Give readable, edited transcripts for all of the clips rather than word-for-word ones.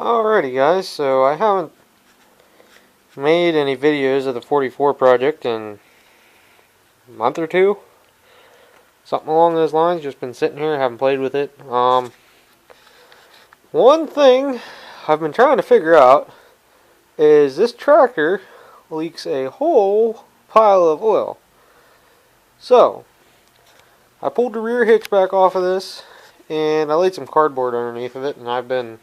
Alrighty guys, so I haven't made any videos of the 44 project in a month or two. Something along those lines, just been sitting here, haven't played with it. One thing I've been trying to figure out is this tractor leaks a whole pile of oil. So, I pulled the rear hitch back off of this and I laid some cardboard underneath of it, and I've been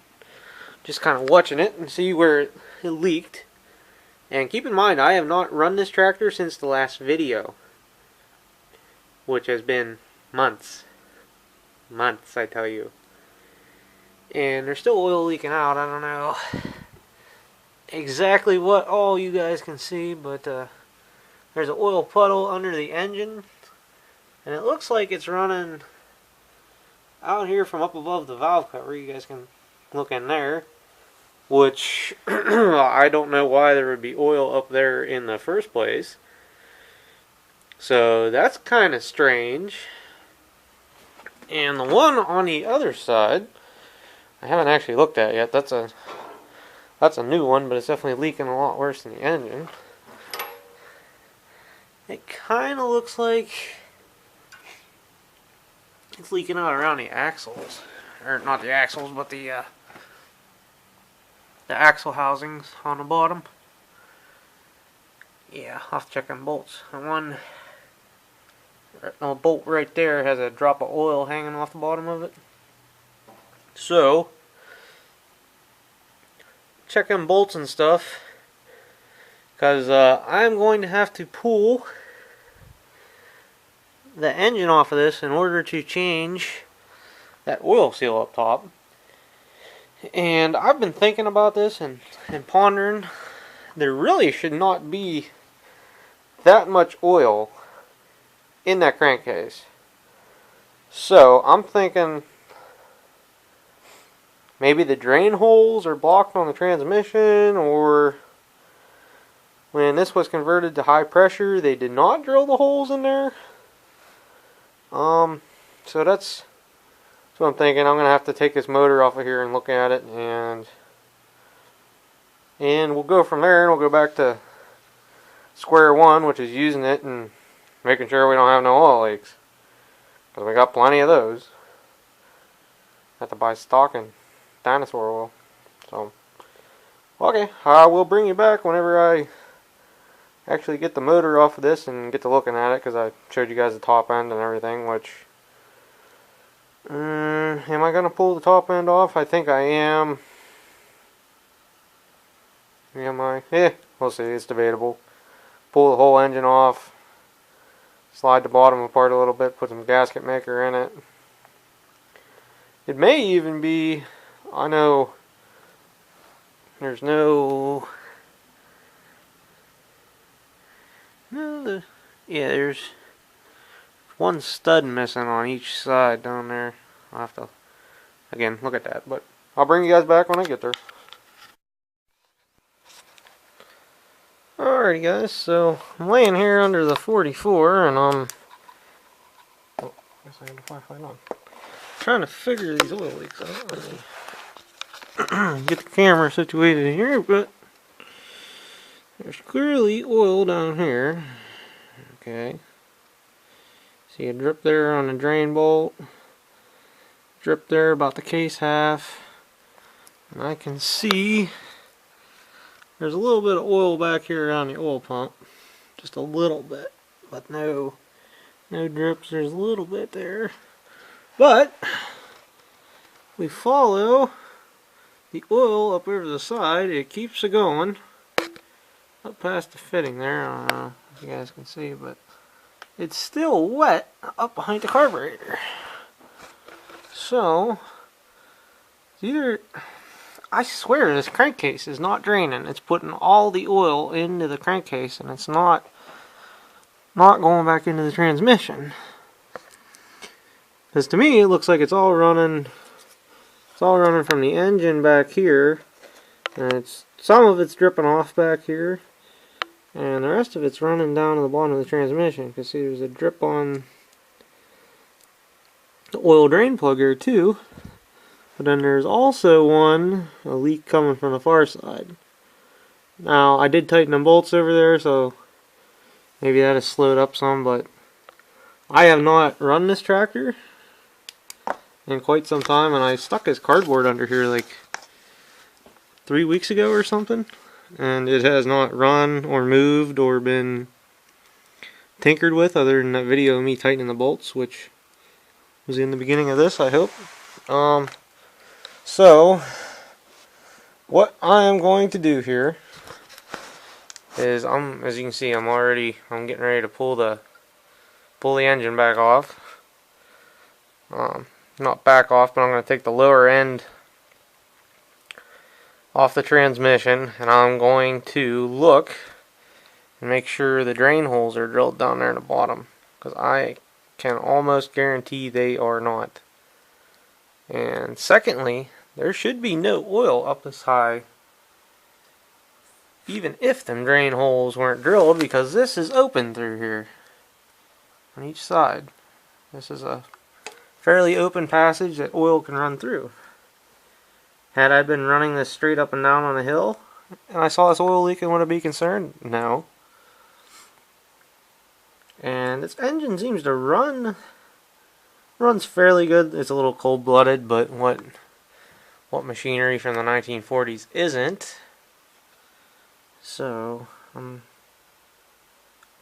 just kind of watching it and see where it leaked. And keep in mind, I have not run this tractor since the last video, which has been months. Months, I tell you. And there's still oil leaking out. I don't know exactly what all you guys can see, but there's an oil puddle under the engine, and it looks like it's running out here from up above the valve cover. You guys can look in there, which I don't know why there would be oil up there in the first place. So that's kind of strange. And the one on the other side, I haven't actually looked at yet. That's a new one, but it's definitely leaking a lot worse than the engine. It kind of looks like it's leaking out around the axles, or not the axles, but the axle housings on the bottom. Yeah, I'll have to check on bolts. The one bolt right there has a drop of oil hanging off the bottom of it. So, check on bolts and stuff, because I'm going to have to pull the engine off of this in order to change that oil seal up top. And I've been thinking about this and pondering. There really should not be that much oil in that crankcase. So I'm thinking maybe the drain holes are blocked on the transmission, or when this was converted to high pressure, they did not drill the holes in there. So that's what I'm thinking. I'm gonna have to take this motor off of here and look at it, and we'll go from there, and we'll go back to square one, which is using it and making sure we don't have no oil leaks, because we got plenty of those. Have to buy stock and dinosaur oil. So, okay, I will bring you back whenever I actually get the motor off of this and get to looking at it, because I showed you guys the top end and everything, which am I going to pull the top end off? I think I am. Am I? Yeah, we'll see. It's debatable. Pull the whole engine off, slide the bottom apart a little bit, put some gasket maker in it. It may even be, I know there's there's one stud missing on each side down there. I'll have to, again, look at that, but I'll bring you guys back when I get there. Alrighty guys, so I'm laying here under the 44, and I guess I have the flashlight on. Trying to figure these oil leaks out. Get the camera situated here, but there's clearly oil down here. Okay. See a drip there on the drain bolt. Drip there about the case half. And I can see there's a little bit of oil back here around the oil pump. Just a little bit. But no drips. There's a little bit there. But we follow the oil up over the side. It keeps it going up past the fitting there. I don't know if you guys can see, but it's still wet up behind the carburetor. So either, I swear this crankcase is not draining. It's putting all the oil into the crankcase, and it's not going back into the transmission. Because to me, it looks like it's all running from the engine back here, and some of it's dripping off back here, and the rest of it's running down to the bottom of the transmission. You can see there's a drip on the oil drain plug here too. But then there's also a leak coming from the far side. Now, I did tighten the bolts over there, so maybe that has slowed up some, but I have not run this tractor in quite some time, and I stuck this cardboard under here like 3 weeks ago or something, and it has not run or moved or been tinkered with other than that video of me tightening the bolts, which was in the beginning of this, I hope. So what I am going to do here is, as you can see, I'm getting ready to pull the engine back off. Not back off, but I'm going to take the lower end off the transmission, and I'm going to look and make sure the drain holes are drilled down there in the bottom, because I can almost guarantee they are not. And secondly, there should be no oil up this high, even if them drain holes weren't drilled, because this is open through here on each side. This is a fairly open passage that oil can run through. Had I been running this straight up and down on a hill and I saw this oil leak, and would I be concerned? No. And this engine seems to runs fairly good. It's a little cold-blooded, but what machinery from the 1940s isn't? So I'm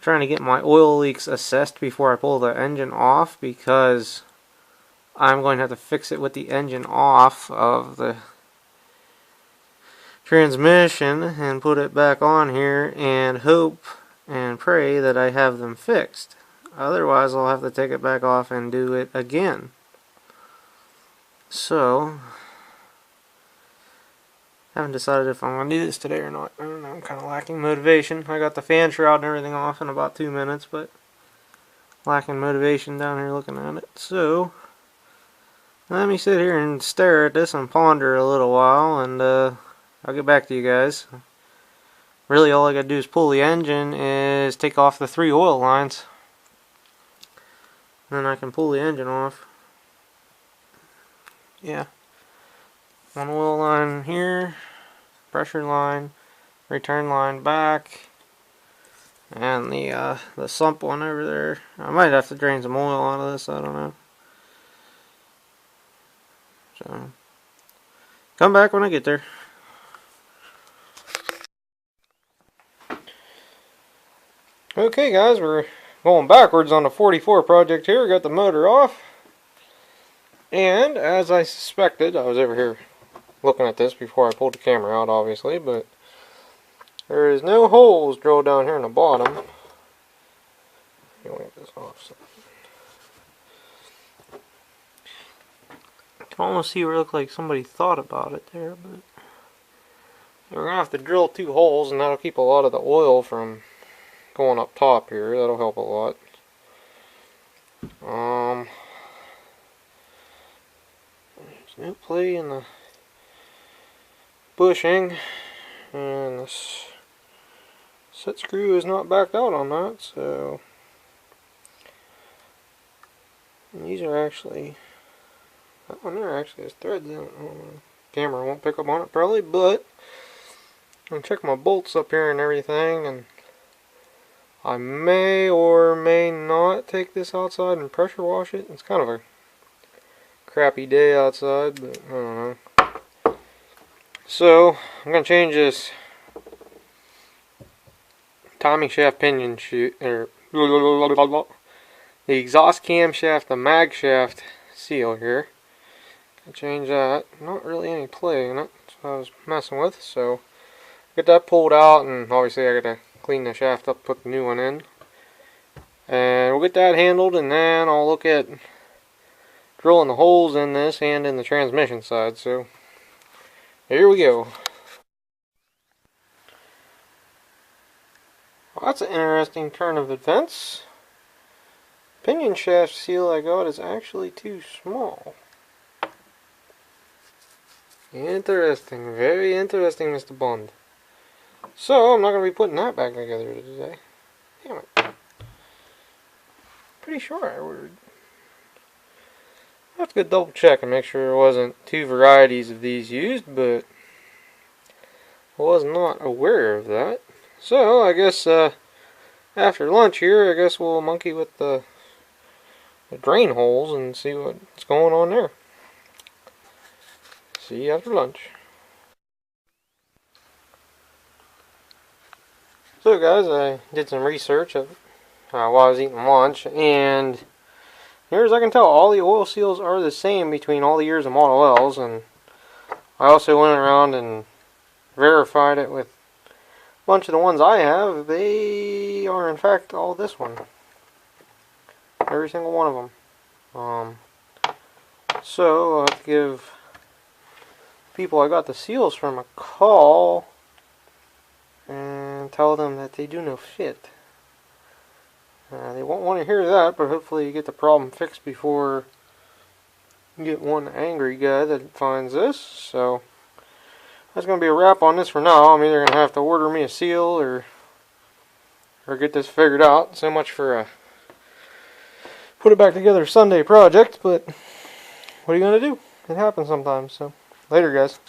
trying to get my oil leaks assessed before I pull the engine off, because I'm going to have to fix it with the engine off of the transmission and put it back on here and hope and pray that I have them fixed. Otherwise, I'll have to take it back off and do it again. So I haven't decided if I'm going to do this today or not. I don't know, I'm kind of lacking motivation. I got the fan shroud and everything off in about 2 minutes, but lacking motivation down here looking at it. So let me sit here and stare at this and ponder a little while, and I'll get back to you guys. Really, all I gotta do is pull the engine, is take off the 3 oil lines. Then I can pull the engine off. Yeah. 1 oil line here, pressure line, return line back, and the sump one over there. I might have to drain some oil out of this, I don't know. So, come back when I get there. Okay guys, we're going backwards on the 44 project here. We got the motor off. And as I suspected, I was over here looking at this before I pulled the camera out, obviously, but there is no holes drilled down here in the bottom. Let me wipe this off. So. You can almost see where it looked like somebody thought about it there, but we're going to have to drill 2 holes, and that'll keep a lot of the oil from going up top here. That'll help a lot. There's no play in the bushing, and this set screw is not backed out on that, so and these are actually, that one there actually has threads in it. Camera won't pick up on it probably, but I'm check my bolts up here and everything, and I may or may not take this outside and pressure wash it. It's kind of a crappy day outside, but I don't know. So I'm gonna change this timing shaft pinion shoot, or the exhaust camshaft, the mag shaft seal here. I'll change that. Not really any play in it, that's what I was messing with. So get that pulled out, and obviously I gotta clean the shaft up, put the new one in, and we'll get that handled, and then I'll look at drilling the holes in this and in the transmission side. So here we go. Well, that's an interesting turn of events. Pinion shaft seal I got is actually too small. Interesting, very interesting, Mr. Bond. So, I'm not going to be putting that back together today. Damn it. Pretty sure I ordered That's a good double check and make sure there wasn't two varieties of these used, but I was not aware of that. So I guess after lunch here, I guess we'll monkey with the drain holes and see what's going on there. See you after lunch. So guys, I did some research while I was eating lunch, and here as I can tell, all the oil seals are the same between all the years of Model Ls, and I also went around and verified it with a bunch of the ones I have. They are in fact all this one. Every single one of them. So I'll have to give people I got the seals from a call and tell them that they do no fit. They won't want to hear that, but hopefully you get the problem fixed before you get one angry guy that finds this. So that's going to be a wrap on this for now. I'm either going to have to order me a seal or get this figured out. So much for a put it back together Sunday project, but what are you going to do? It happens sometimes. So later, guys.